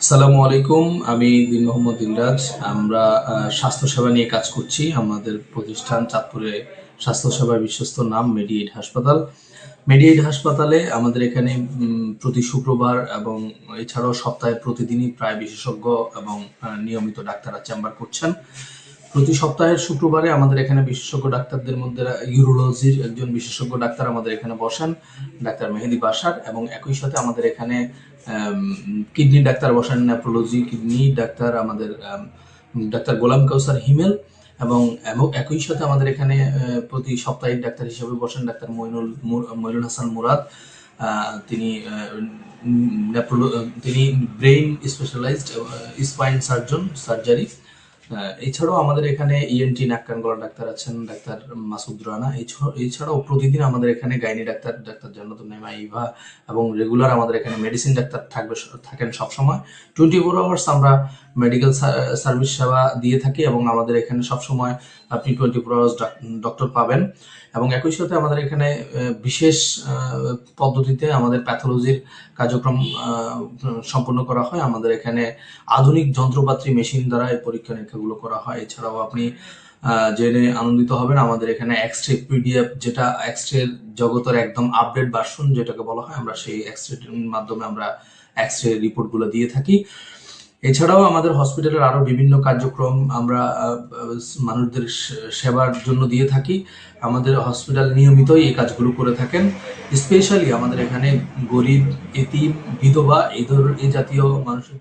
আসসালামু আলাইকুম। আমি দিন মোহাম্মদ দিলরাজ। আমরা স্বাস্থ্যসেবা নিয়ে কাজ করছি। আমাদের প্রতিষ্ঠান চাঁদপুরে স্বাস্থ্যসেবার বিশ্বস্ত নাম মেডিএইড হাসপাতাল। মেডিএইড হাসপাতালে আমাদের এখানে প্রতি শুক্রবার এবং এছাড়াও সপ্তাহে প্রতিদিনই প্রায় বিশেষজ্ঞ এবং নিয়মিত ডাক্তাররা চেম্বার করছেন। প্রতি সপ্তাহের শুক্রবারে আমাদের এখানে বিশেষজ্ঞ ডাক্তারদের মধ্যে ইউরোলজির একজন বিশেষজ্ঞ ডাক্তার আমাদের এখানে বসেন, ডাক্তার মেহেদি বাসার, এবং একই সাথে আমাদের এখানে কিডনি ডাক্তার বসেন, নেফ্রোলজি কিডনি ডাক্তার আমাদের ডাক্তার গোলাম কাউসার হিমেল, এবং একই সাথে আমাদের এখানে প্রতি সাপ্তাহিক ডাক্তার হিসেবে বসেন ডাক্তার মইনুল হাসান মুরাদ। তিনি তিনি brain specialized spine surgeon surgery. এছাড়াও আমাদের এখানে ইএনটি নাক কান গলা ডাক্তার আছেন ডাক্তার মাসুদ রানা। এছাড়াও প্রতিদিন আমাদের এখানে গাইনি ডাক্তার ডাক্তার জান্নাতুন নাইমা ইভা, এবং রেগুলার আমাদের এখানে মেডিসিন ডাক্তার থাকেন সবসময়। 24 আওয়ার্স আমরা মেডিকেল সার্ভিস সেবা দিয়ে থাকি, এবং আমাদের এখানে সবসময় আপনি 24 আওয়ার্স ডক্টর পাবেন। এবং একই সাথে আমাদের এখানে বিশেষ পদ্ধতিতে আমাদের প্যাথোলজির কার্যক্রম সম্পন্ন করা হয়। আমাদের এখানে আধুনিক যন্ত্রপাতি মেশিন দ্বারা এই পরীক্ষা নিরীক্ষাগুলো করা হয়। এছাড়াও আপনি জেনে আনন্দিত হবেন, আমাদের এখানে এক্সরে পিডিএফ, যেটা এক্সরে জগতের একদম আপডেট ভার্সন যেটাকে বলা হয়, আমরা সেই এক্সরের মাধ্যমে আমরা এক্সরে রিপোর্টগুলো দিয়ে থাকি। এছাড়াও আমাদের হসপিটালের আরো বিভিন্ন কার্যক্রম আমরা মানুষদের সেবার জন্য দিয়ে থাকি। আমাদের হসপিটাল নিয়মিতই এই কাজগুলো করে থাকেন। স্পেশালি আমাদের এখানে গরিব, এতিম, বিধবা এই জাতীয় মানুষের